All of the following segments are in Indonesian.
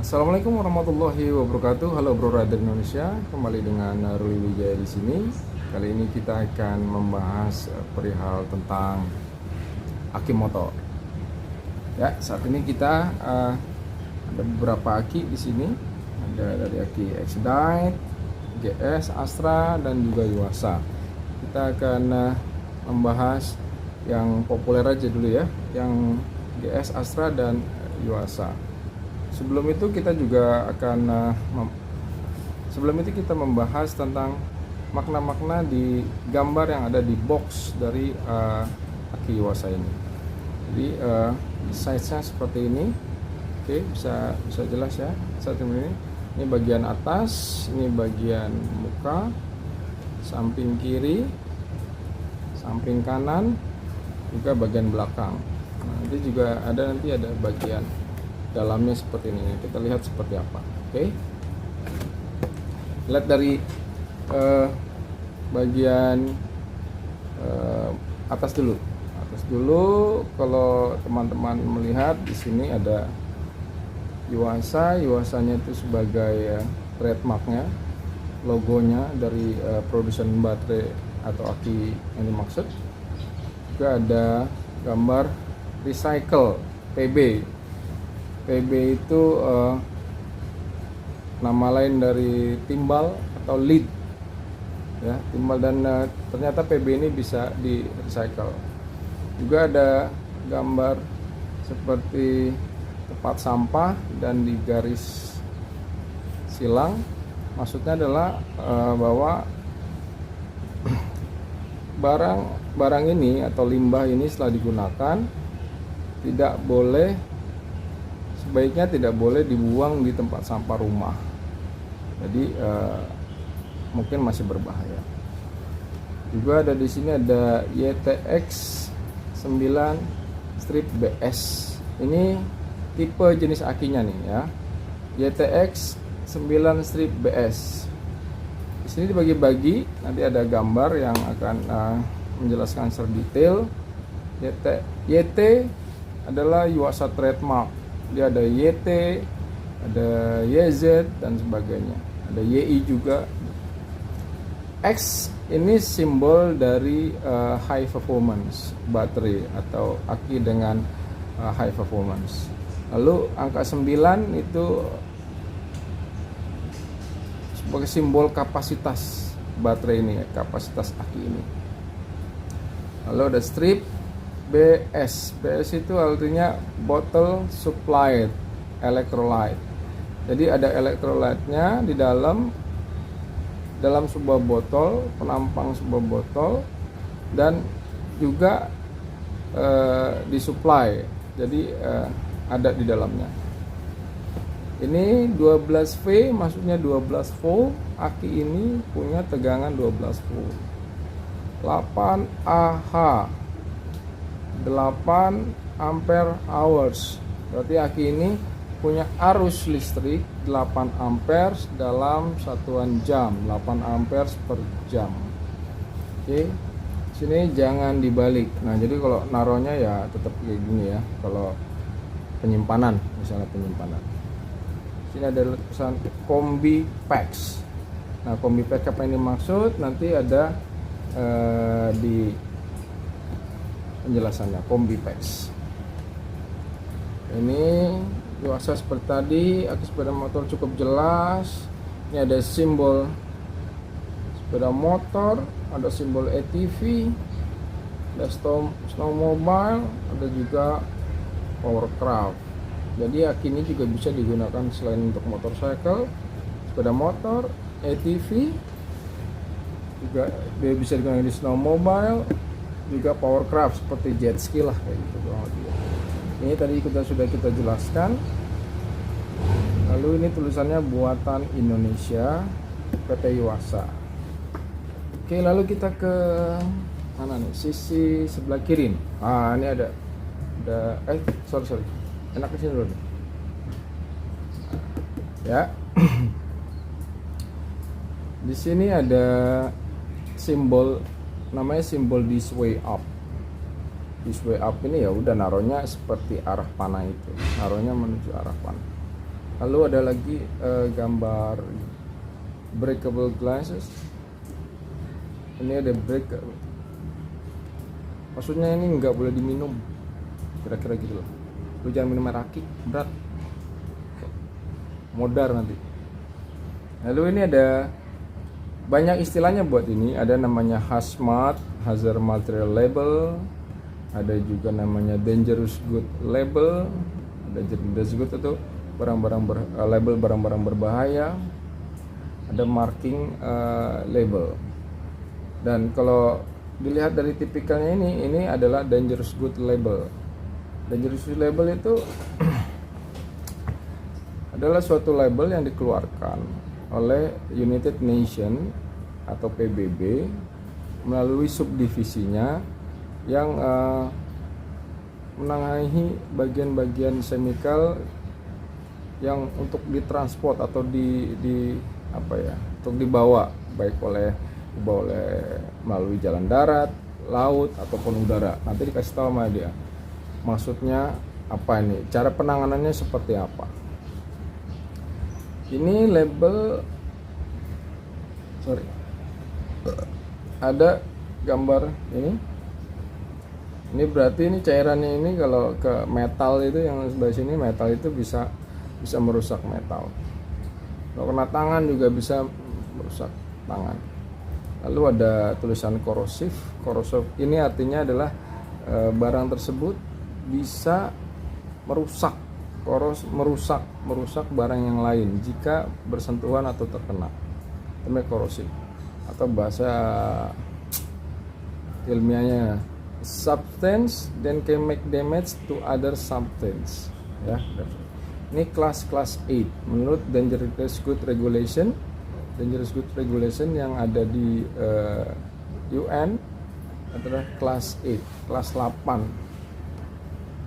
Assalamualaikum warahmatullahi wabarakatuh. Halo Bro Rider Indonesia, kembali dengan Ruli Wijaya di sini. Kali ini kita akan membahas perihal tentang aki motor. Ya, saat ini kita ada beberapa aki di sini. Ada dari aki Exdite, GS, Astra, dan juga Yuasa. Kita akan membahas yang populer aja dulu ya, yang GS, Astra, dan Yuasa. Sebelum itu kita membahas tentang makna-makna di gambar yang ada di box dari aki Yuasa ini. Jadi size-nya seperti ini. Oke, bisa jelas ya. Saat ini bagian atas, ini bagian muka, samping kiri, samping kanan, juga bagian belakang. Nah, nanti juga ada bagian dalamnya seperti ini. Kita lihat seperti apa. Oke. Lihat dari bagian atas dulu. Kalau teman-teman melihat di sini ada Yuasanya itu sebagai trademarknya, logonya dari produsen baterai atau aki yang dimaksud. Juga ada gambar recycle PB. PB itu nama lain dari timbal atau lead ya, timbal, dan ternyata PB ini bisa di recycle. Juga ada gambar seperti tempat sampah dan di garis silang. Maksudnya adalah bahwa barang ini atau limbah ini setelah digunakan sebaiknya tidak boleh dibuang di tempat sampah rumah. Jadi mungkin masih berbahaya. Juga ada di sini ada YTX 9 strip BS. Ini tipe jenis akinya nih ya. YTX 9 strip BS. Di sini dibagi-bagi, nanti ada gambar yang akan menjelaskan secara detail. YT adalah Yuasa trademark. Dia ada YT, ada YZ, dan sebagainya. Ada YI juga. X ini simbol dari high performance baterai atau aki dengan high performance. Lalu angka 9 itu sebagai simbol kapasitas baterai ini, kapasitas aki ini. Lalu ada strip BS. BS itu artinya bottle supplied electrolyte. Jadi ada electrolyte-nya di dalam sebuah botol, penampang sebuah botol, dan juga disuplai. Jadi ada di dalamnya. Ini 12V, maksudnya 12 volt. Aki ini punya tegangan 12 volt. 8Ah, 8 ampere hours. Berarti aki ini punya arus listrik 8 ampere dalam satuan jam, 8 ampere per jam. Oke. Sini jangan dibalik. Nah, jadi kalau naruhnya ya tetap kayak gini ya. Kalau penyimpanan, misalnya penyimpanan. Sini ada tulisan Kombi Packs. Nah, Kombi Packs apa ini maksud? Nanti ada di penjelasannya. Kombi Packs ini Yuasa seperti tadi. Aki sepeda motor cukup jelas. Ini ada simbol sepeda motor, ada simbol ATV, ada snowmobile, ada juga powercraft. Jadi aki ini juga bisa digunakan selain untuk motorcycle, sepeda motor, ATV, juga dia bisa digunakan di snowmobile, juga powercraft seperti jet ski lah kayak gitu. Ini tadi sudah kita jelaskan. Lalu ini tulisannya buatan Indonesia, PT Yuasa. Oke, lalu kita ke mana nih? Sisi sebelah kiri. Ini ada sorry. Enak ke sini dulu nih. Ya. Di sini ada simbol, namanya simbol this way up. This way up ini ya udah naruhnya seperti arah panah itu, naruhnya menuju arah panah. Lalu ada lagi gambar breakable glasses. Ini ada break, maksudnya ini nggak boleh diminum, kira-kira gitu loh. Lu jangan minum air aki, berat, modar nanti. Lalu ini ada banyak istilahnya buat ini. Ada namanya hazmat, hazard material label. Ada juga namanya dangerous good label. Ada dangerous good itu label barang-barang berbahaya. Ada marking label. Dan kalau dilihat dari tipikalnya ini adalah dangerous good label. Dangerous good label itu adalah suatu label yang dikeluarkan oleh United Nations atau PBB melalui subdivisinya yang menangani bagian-bagian chemical yang untuk ditransport atau untuk dibawa baik melalui jalan darat, laut ataupun udara. Nanti dikasih tahu sama dia maksudnya apa ini, cara penanganannya seperti apa. Ini label, ada gambar ini berarti ini cairannya ini kalau ke metal itu yang sebelah sini, metal itu bisa merusak metal. Kalau kena tangan juga bisa merusak tangan. Lalu ada tulisan korosif. Korosif ini artinya adalah barang tersebut bisa merusak barang yang lain jika bersentuhan atau terkena. Namanya korosif, atau bahasa ilmiahnya substance then can make damage to other substance. Ya, ini kelas 8 menurut Dangerous Good Regulation. Dangerous Good Regulation yang ada di UN adalah kelas 8, kelas 8.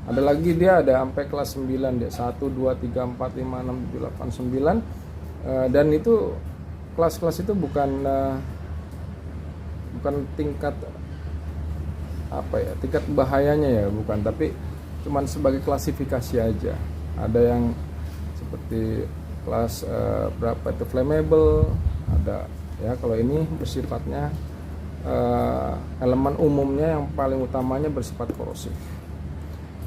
Ada lagi dia ada sampai kelas 9 dia, 1 2 3 4 5 6 7 8 9. Dan itu kelas-kelas itu bukan tingkat tingkat bahayanya ya, bukan, tapi cuman sebagai klasifikasi aja. Ada yang seperti kelas berapa itu flammable, ada ya. Kalau ini bersifatnya elemen umumnya yang paling utamanya bersifat korosif.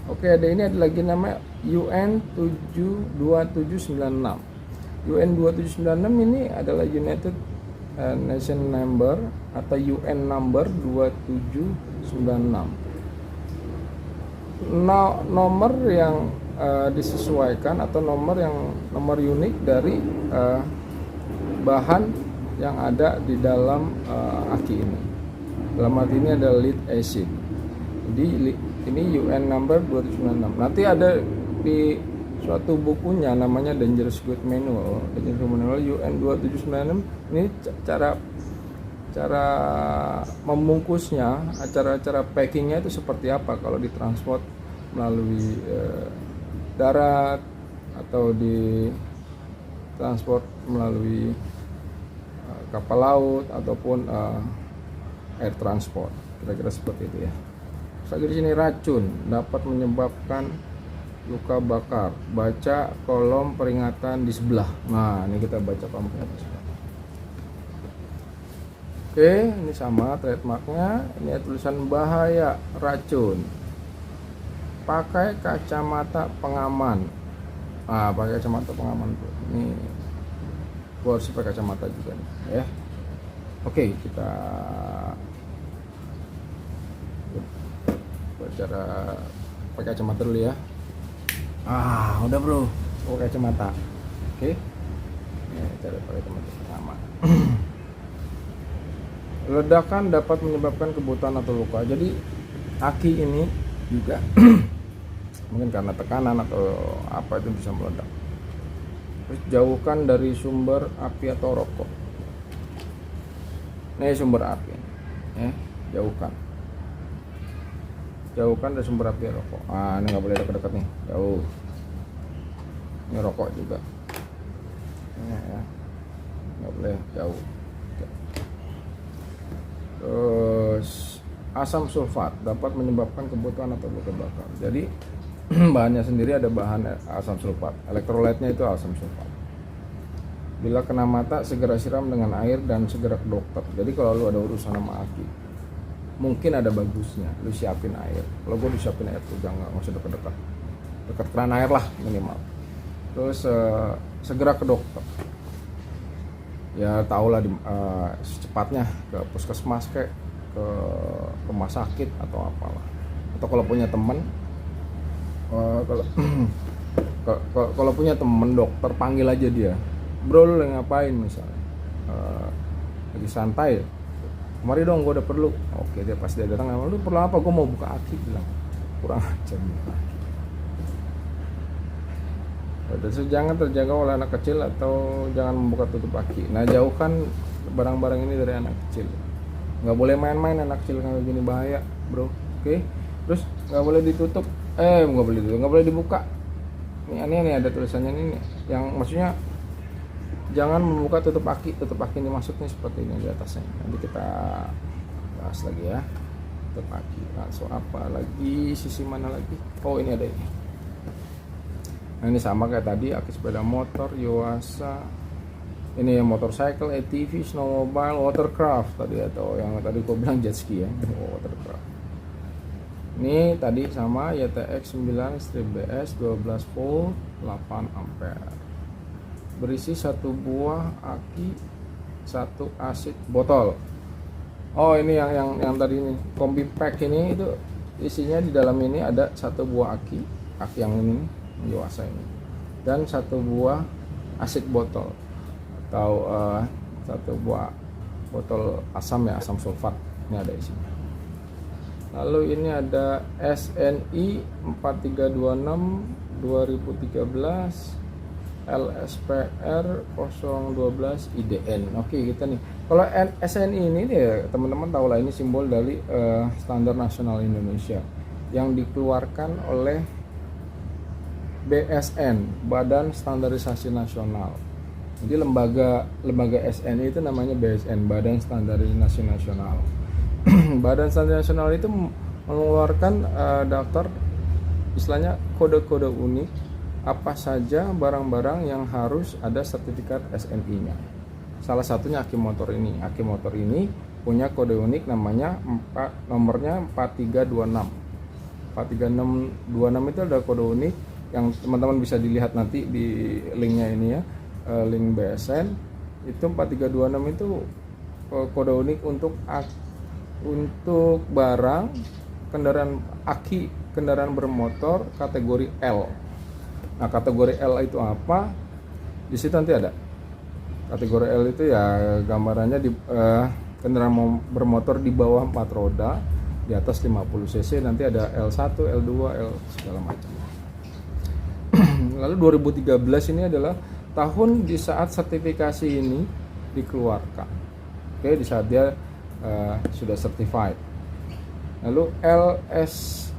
Oke, ada lagi namanya UN 72796. UN 2796 ini adalah United Nation number atau UN number 2796. Nomor yang disesuaikan atau nomor unik dari bahan yang ada di dalam aki ini. Dalam arti ini ada lead acid. Jadi ini UN number 2796. Nanti ada di suatu bukunya namanya Dangerous Good Manual. Dangerous Good Manual UN 2796. Ini cara membungkusnya, cara packingnya itu seperti apa kalau ditransport melalui darat atau ditransport melalui kapal laut ataupun air transport, kira-kira seperti itu ya. Lagi di sini racun dapat menyebabkan luka bakar. Baca kolom peringatan di sebelah. Nah, ini kita baca kolom peringatan di sebelah. Oke, ini sama trademarknya. Ini tulisan bahaya racun. Pakai kacamata pengaman. Nah, pakai kacamata pengaman tuh. Ini gua harus pakai kacamata juga nih, ya. Oke, kita cara pakai kacamata dulu ya. Udah bro, pakai kacamata. Oke. Ini cara pakai kacamata pertama. Ledakan dapat menyebabkan kebutaan atau luka. Jadi aki ini juga mungkin karena tekanan atau apa itu bisa meledak. Terus jauhkan dari sumber api atau rokok. Ini sumber api, ya, jauhkan dari sumber api rokok. Ini nggak boleh dekat-dekat nih, jauh. Ini rokok juga, ini ya, nggak boleh jauh. Terus asam sulfat dapat menyebabkan kebutuhan atau luka bakar. Jadi Bahannya sendiri ada bahan asam sulfat. Elektrolitnya itu asam sulfat. Bila kena mata segera siram dengan air dan segera ke dokter. Jadi kalau lu ada urusan sama aki, mungkin ada bagusnya lu siapin air. Kalau gue disiapin air tuh jangan, nggak usah dekat-dekat, dekat keran air lah minimal. Terus segera ke dokter. Ya tau lah secepatnya ke puskesmas ke rumah sakit atau apalah. Atau kalau punya teman, kalau punya temen dokter, panggil aja dia. Bro, lu lagi ngapain misalnya? Lagi santai. Kemari dong, gue udah perlu. Oke, dia pasti datang. Lu perlu apa? Gue mau buka aki, bilang. Kurang ajar buka aki. Jangan terjaga oleh anak kecil atau jangan membuka tutup aki. Nah, jauhkan barang-barang ini dari anak kecil. Nggak boleh main-main anak kecil kayak gini, bahaya, bro. Oke. Terus nggak boleh ditutup. Nggak boleh dibuka. Ini ada tulisannya ini, yang maksudnya jangan membuka tutup aki ini maksudnya seperti ini di atasnya. Nanti kita bahas lagi ya. Tutup aki. Langsung apa lagi? Sisi mana lagi? Oh, ini ada ini. Nah, ini sama kayak tadi, aki sepeda motor, Yuasa. Ini ya motorcycle, ATV, snowmobile, watercraft tadi, atau yang tadi gua bilang jet ski ya. Watercraft. Ini tadi sama YTX 9 strip BS 12 volt 8 ampere. Berisi satu buah aki, satu asid botol. Oh, ini yang tadi ini kombi pack ini, itu isinya di dalam ini ada satu buah aki yang ini Yuasa ini, dan satu buah asid botol atau satu buah botol asam ya, asam sulfat. Ini ada isinya. Lalu ini ada SNI 4326 2013 LSPR 012 IDN. Oke, kita nih. Kalau SNI ini ya teman-teman tahu lah, ini simbol dari Standar Nasional Indonesia yang dikeluarkan oleh BSN, Badan Standarisasi Nasional. Jadi lembaga SNI itu namanya BSN, Badan Standarisasi Nasional. Badan Standarisasi Nasional itu mengeluarkan daftar, istilahnya kode-kode unik apa saja barang-barang yang harus ada sertifikat SNI-nya. Salah satunya aki motor ini. Aki motor ini punya kode unik namanya nomornya 4326. 4326 itu ada kode unik yang teman-teman bisa dilihat nanti di linknya ini ya, link BSN. Itu 4326 itu kode unik untuk barang kendaraan aki, kendaraan bermotor kategori L. Nah, kategori L itu apa? Di situ nanti ada. Kategori L itu ya gambarannya di kendaraan bermotor di bawah 4 roda, di atas 50 cc, nanti ada L1, L2, L segala macam. Lalu 2013 ini adalah tahun di saat sertifikasi ini dikeluarkan. Oke, di saat dia sudah certified. Lalu LSPR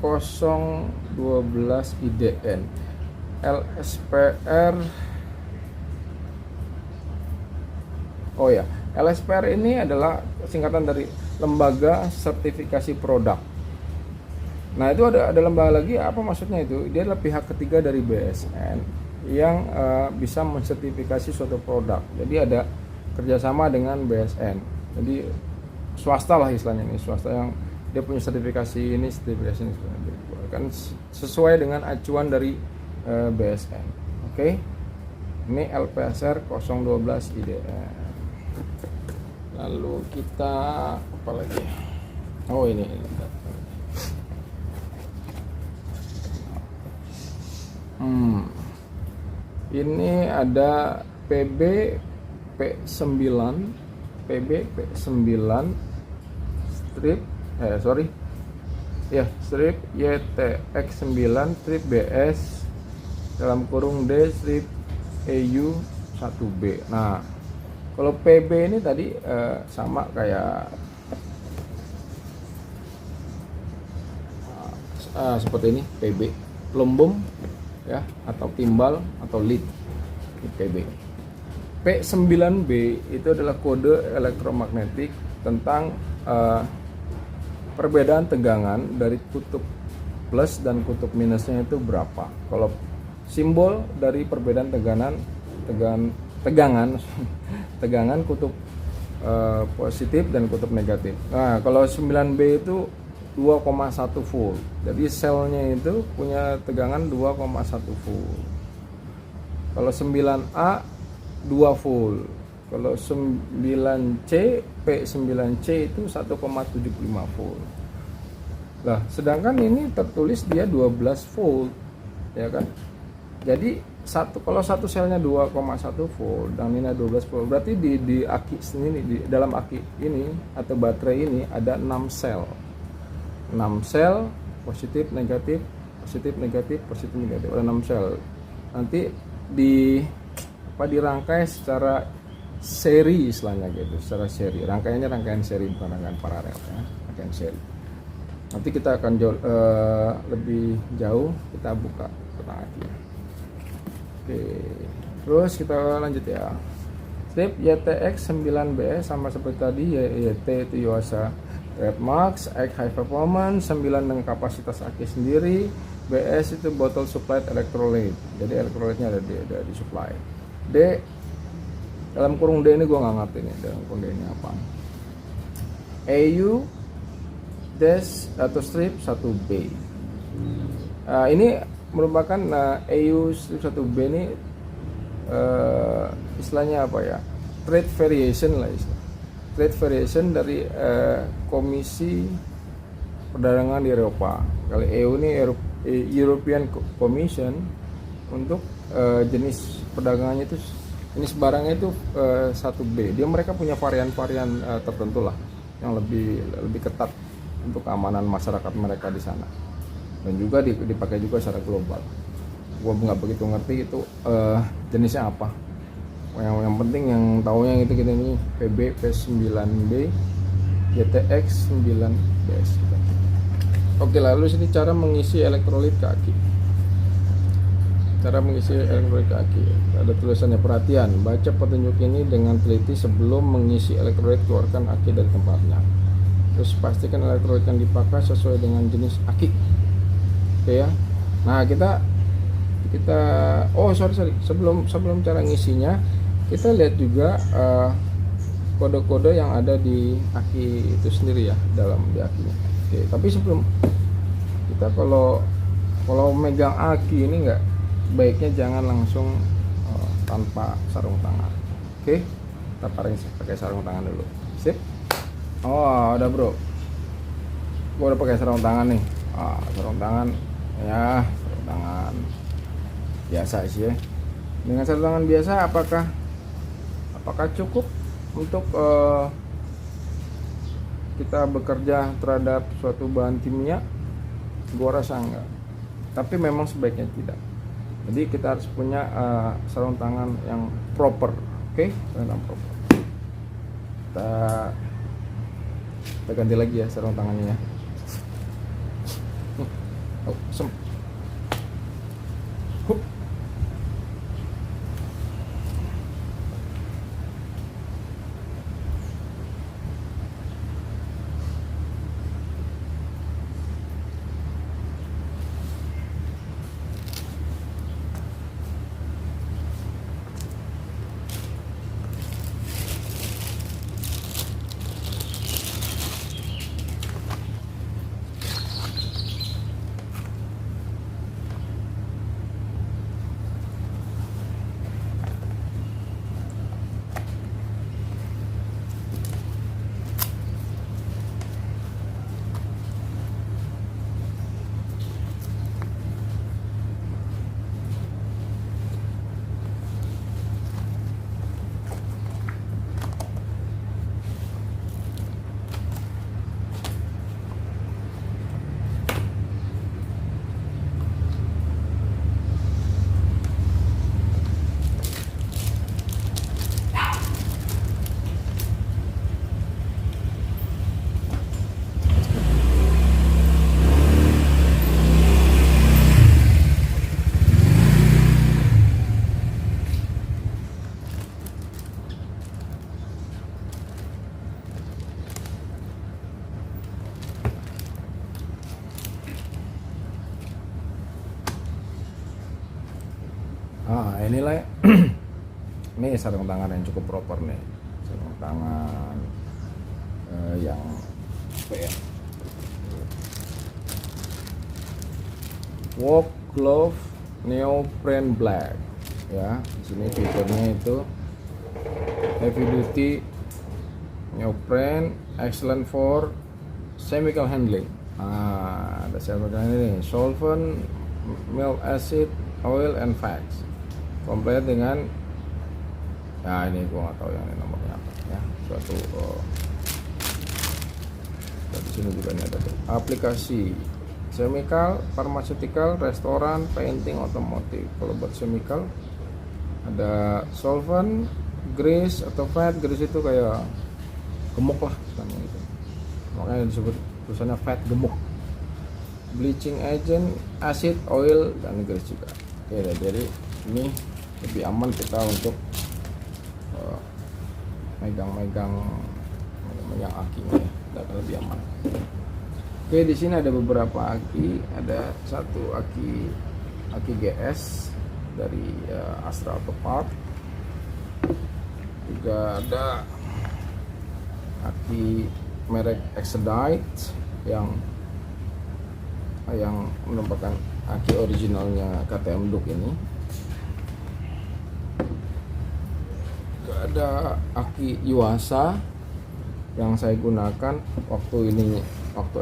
012 IDN. LSPR, oh ya, LSPR ini adalah singkatan dari Lembaga Sertifikasi Produk. Nah, itu ada lembaga lagi, apa maksudnya itu? Dia adalah pihak ketiga dari BSN yang bisa mensertifikasi suatu produk. Jadi ada kerjasama dengan BSN. Jadi swasta lah istilahnya, ini swasta yang dia punya sertifikasi ini kan sesuai dengan acuan dari BSN. Oke. Ini LPSR 012 IDN. Lalu kita apa lagi? Oh, ini. Ini ada PB P9 strip YTX 9 strip BS dalam kurung D strip EU 1B. Nah, kalau PB ini tadi sama kayak seperti ini, PB lumbung ya, atau timbal atau lead, PB. P9B itu adalah kode elektromagnetik tentang perbedaan tegangan dari kutub plus dan kutub minusnya itu berapa. Kalau simbol dari perbedaan tegangan kutub positif dan kutub negatif. Nah, kalau 9B itu 2,1 volt. Jadi selnya itu punya tegangan 2,1 volt. Kalau 9A 2 volt. Kalau 9C P9C itu 1,75 volt. Lah, sedangkan ini tertulis dia 12 volt, ya kan? Jadi kalau satu selnya 2,1 volt dan ini 12 volt, berarti di aki sini, di dalam aki ini atau baterai ini ada 6 sel. 6 sel positif negatif, positif negatif, positif negatif. Ada 6 sel. Nanti dirangkai secara seri istilahnya gitu, secara seri. Rangkaiannya rangkaian seri, bukan rangkaian paralel ya, rangkaian seri. Nanti kita akan lebih jauh, kita buka tentang aki. Oke, terus kita lanjut ya. Strip YTX 9B sama seperti tadi, YT itu Yuasa Trademarks, X High Performance, 9 dengan kapasitas aki sendiri, BS itu Bottle Supplied Electrolyte. Jadi electrolyte-nya ada di supply. D dalam kurung D ini gue nggak ngerti nih, dalam kurung D ini apa. AU dash atau strip 1B. Ini merupakan AU strip 1B ini istilahnya apa ya, trade variation lah istilah. Trade variation dari Komisi Perdagangan di Eropa. Kalau EU ini European Commission, untuk jenis perdagangannya itu, jenis barangnya itu 1B. Mereka punya varian-varian tertentu lah yang lebih ketat untuk keamanan masyarakat mereka di sana, dan juga dipakai juga secara global. Gua nggak begitu ngerti itu jenisnya apa. Yang penting yang tahunya itu kita ini PB P9B GTX 9BS. Oke, lalu sini cara mengisi elektrolit ke aki. Cara mengisi elektrolit ke aki. Ada tulisannya, perhatian, baca petunjuk ini dengan teliti sebelum mengisi elektrolit, keluarkan aki dari tempatnya. Terus pastikan elektrolit yang dipakai sesuai dengan jenis aki. Oke ya. Nah, kita sebelum cara ngisinya, kita lihat juga kode-kode yang ada di aki itu sendiri ya, dalam di akinya. Oke, tapi sebelum kita kalau megang aki ini nggak baiknya jangan langsung tanpa sarung tangan. Oke, kita pakai sarung tangan dulu. Sip. Oh, udah bro, gua udah pakai sarung tangan nih. Sarung tangan ya, sarung tangan biasa sih ya. Dengan sarung tangan biasa apakah cukup untuk kita bekerja terhadap suatu bahan kimia? Gua rasa enggak, tapi memang sebaiknya tidak. Jadi kita harus punya sarung tangan yang proper. Oke, yang proper. Kita ganti lagi ya sarung tangannya ya. Ini sarung tangan yang cukup proper nih, sarung tangan yang apa ya, work glove neoprene black ya. Di sini fiturnya itu heavy duty neoprene, excellent for chemical handling. Ada chemical handling, solvent, milk acid, oil and fats. Komplit dengan, nah ini gua nggak tahu yang ini nomornya apa ya. Suatu di sini juga ini ada tuh. Aplikasi chemical, pharmaceutical, restoran, painting, otomotif. Kalau buat chemical ada solvent, grease atau fat. Grease itu kayak gemuk lah gitu. Makanya disebut tulisannya fat, gemuk. Bleaching agent, acid, oil dan grease juga. Oke, jadi ini lebih aman kita untuk megang akinya ya, akan lebih aman. Oke, di sini ada beberapa aki, ada satu aki GS dari Astra Auto Parts, juga ada aki merek Exodite yang merupakan aki originalnya KTM Duke ini. Juga ada aki Yuasa yang saya gunakan waktu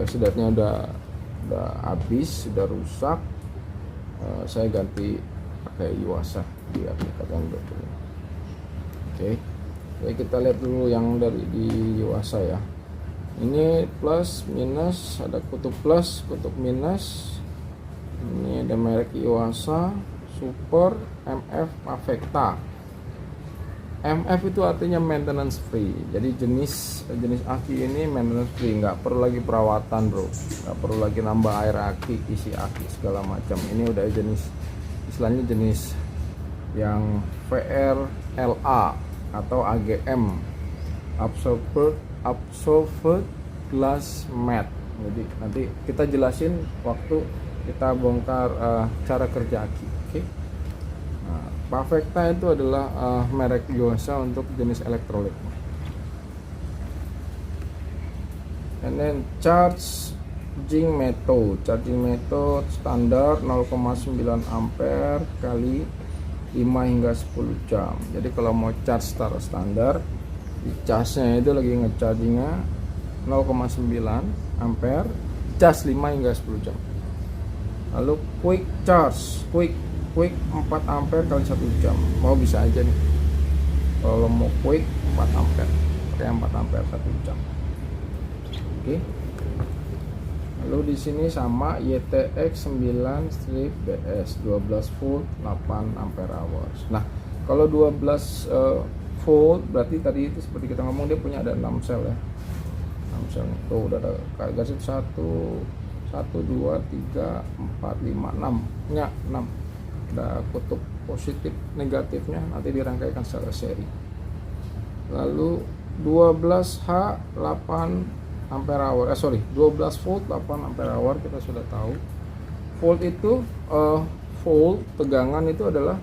Exodite-nya udah habis, sudah rusak. Saya ganti pakai Yuasa di aki KTM Duke ini. Oke. Jadi kita lihat dulu yang dari di Yuasa ya. Ini plus minus, ada kutub plus, kutub minus. Ini ada merek Yuasa, Super, MF, Avecta. MF itu artinya maintenance free. Jadi jenis aki ini maintenance free, nggak perlu lagi perawatan bro, nggak perlu lagi nambah air aki, isi aki segala macam. Ini udah istilahnya jenis yang VRLA atau AGM, absorbed glass matte. Jadi nanti kita jelasin waktu kita bongkar cara kerja aki. Oke. Nah, Avecta itu adalah merek Yuasa untuk jenis elektrolit. And then charging method standar 0,9 ampere kali 5 hingga 10 jam. Jadi kalau mau charge secara standar, di casnya itu lagi ngechargingnya 0,9 ampere, cas 5 hingga 10 jam. Lalu quick charge, quick 4 ampere kali 1 jam. Mau bisa aja nih. Kalau mau quick 4 ampere, pakai 4 ampere 1 jam. Oke. Lalu di sini sama YTX 9-BS 12 volt 8 ampere hours. Nah, kalau 12 volt berarti tadi itu seperti kita ngomong dia punya ada 6 sel ya. 6 sel. Tuh udah ada garis 1 2 3 4 5 6. Nya 6. Ada kutub positif negatifnya, nanti dirangkaikan secara seri. Lalu 12H 8 ampere hour, 12 volt 8 ampere hour kita sudah tahu. Volt itu volt tegangan itu adalah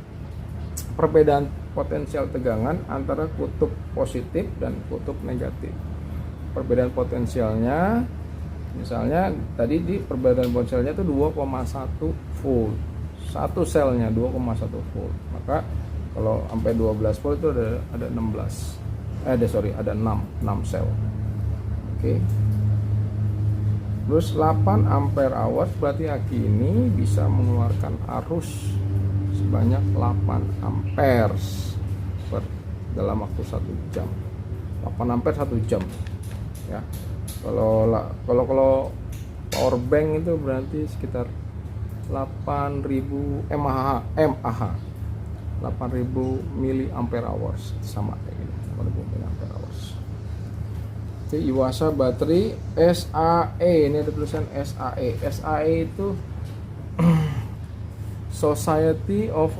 perbedaan potensial tegangan antara kutub positif dan kutub negatif. Perbedaan potensialnya misalnya tadi di perbedaan potensialnya itu 2,1 volt. Satu selnya 2,1 volt. Maka kalau sampai 12 volt itu ada 16. Ada 6 sel. Oke. Terus 8 ampere hours berarti aki ini bisa mengeluarkan arus sebanyak 8 ampere dalam waktu 1 jam. 8 ampere 1 jam. Ya. Kalau power bank itu berarti sekitar 8.000 mAh 8.000 mAh sama kayak gini, 8.000 mAh. Oke, Yuasa baterai SAE, ini ada tulisan SAE. SAE itu Society of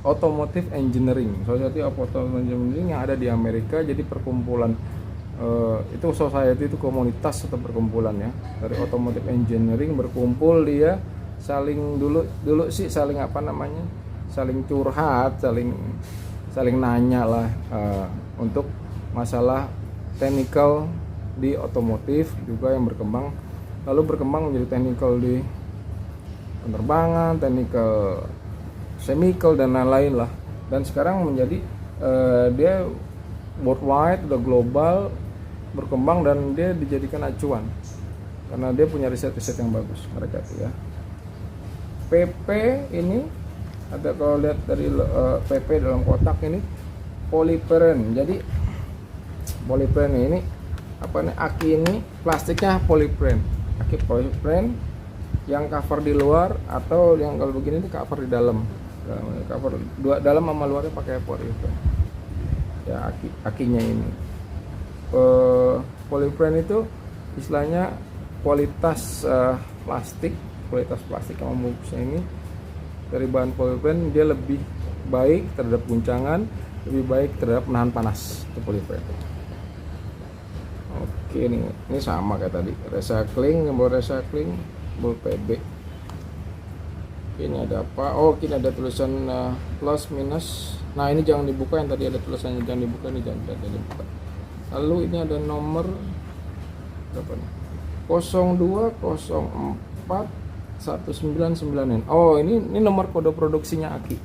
Automotive Engineering. Society of Automotive Engineering yang ada di Amerika. Jadi perkumpulan itu society itu komunitas atau perkumpulan ya dari automotive engineering, berkumpul dia saling dulu sih saling curhat, saling saling nanya lah untuk masalah technical di otomotif juga yang berkembang, lalu berkembang menjadi technical di penerbangan, technical chemical dan lain-lain lah. Dan sekarang menjadi dia worldwide, udah global, berkembang, dan dia dijadikan acuan karena dia punya riset-riset yang bagus mereka tuh ya. PP ini ada, kalau lihat dari PP dalam kotak ini polypropylene. Jadi polypropylene ini apa nih, aki ini plastiknya polypropylene, aki polypropylene yang cover di luar, atau yang kalau begini ini cover di dalam, cover dua, dalam sama luarnya pakai polypropylene ya. Akinya ini polypropylene itu istilahnya kualitas kualitas plastik yang membungkusnya ini dari bahan polypropylene, dia lebih baik terhadap guncangan, lebih baik terhadap menahan panas itu polypropylene. Oke, ini sama kayak tadi, recycling, simbol PB. Ini ada apa? Oh, ini ada tulisan plus minus. Nah, ini jangan dibuka, yang tadi ada tulisannya jangan dibuka, ini jangan dibuka. Lalu ini ada nomor berapa nih? 02041999N. Oh, ini nomor kode produksinya Aki.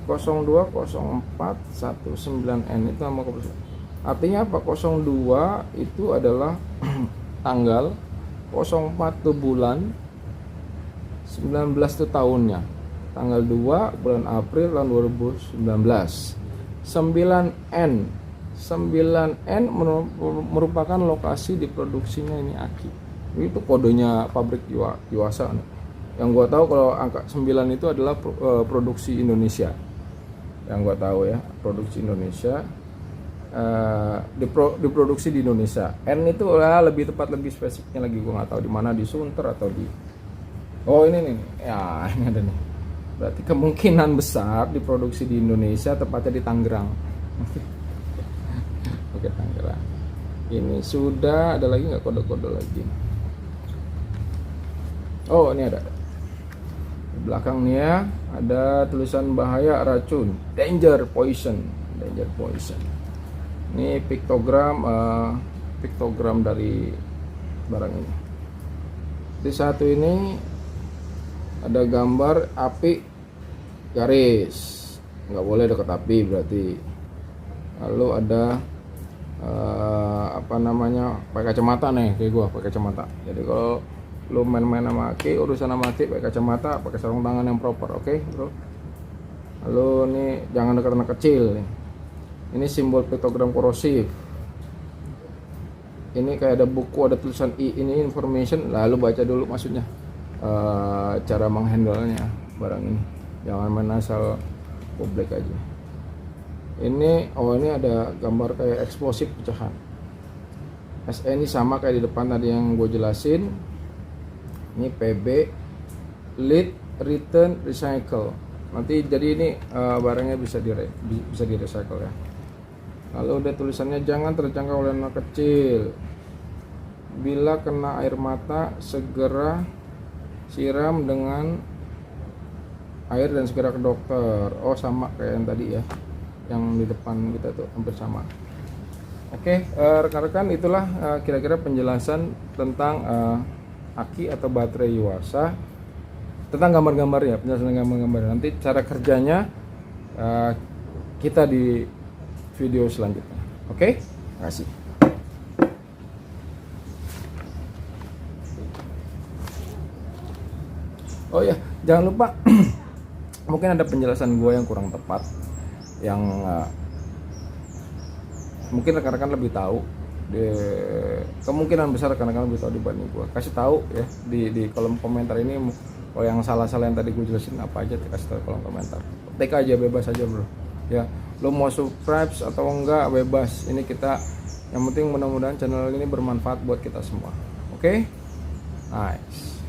020419N itu nama kode. Artinya apa? 02 itu adalah tanggal, 04 itu bulan, 19 itu tahunnya. Tanggal 2 bulan April tahun 2019. 9N merupakan lokasi diproduksinya ini Aki. Itu kodenya pabrik Yuasa. Yang gua tahu kalau angka 9 itu adalah produksi Indonesia. Yang gua tahu ya, produksi Indonesia. Diproduksi di Indonesia. N itu lebih tepat, lebih spesifiknya lagi, gue nggak tahu di mana, di Sunter atau di, oh ini nih ya, ini ada nih. Berarti kemungkinan besar diproduksi di Indonesia, tepatnya di Tangerang. Oke, Tangerang. Ini sudah ada lagi nggak kode-kode lagi? Oh, ini ada. Di belakangnya ada tulisan bahaya racun, danger poison. Ini piktogram dari barang ini. Di satu ini ada gambar api garis, nggak boleh dekat api berarti. Lalu ada pakai kacamata nih, kayak gua pakai kacamata. Jadi kalau lu main-main sama aki, urusan sama aki, pakai kacamata, pakai sarung tangan yang proper, oke bro. Lalu nih jangan dekat anak kecil nih. Ini simbol piktogram korosif. Ini kayak ada buku, ada tulisan I, ini information, lalu baca dulu maksudnya, cara menghandle-nya barang ini. Jangan main asal publik aja. Ini ada gambar kayak eksplosif pecahan. SE ini sama kayak di depan tadi yang gue jelasin. Ini PB, lead, return, recycle. Nanti jadi ini barangnya bisa di recycle ya. Lalu ada tulisannya jangan terjangkau oleh anak kecil. Bila kena air mata segera siram dengan air dan segera ke dokter. Oh, sama kayak yang tadi ya, yang di depan kita tuh hampir sama. Oke, rekan-rekan, itulah kira-kira penjelasan tentang aki atau baterai Yuasa, tentang gambar-gambarnya, penjelasan gambar-gambar. Nanti cara kerjanya kita di video selanjutnya. Oke, terima kasih. Oh ya, jangan lupa mungkin ada penjelasan gue yang kurang tepat, yang mungkin rekan-rekan lebih tahu. Kemungkinan besar rekan-rekan lebih tahu dibanding gue. Kasih tahu ya di kolom komentar ini. Kalau yang salah-salah yang tadi gue jelasin apa aja, kasih tahu di kolom komentar. Take aja, bebas aja bro. Ya, lo mau subscribe atau enggak bebas. Ini kita, yang penting mudah-mudahan channel ini bermanfaat buat kita semua. Oke? Nice.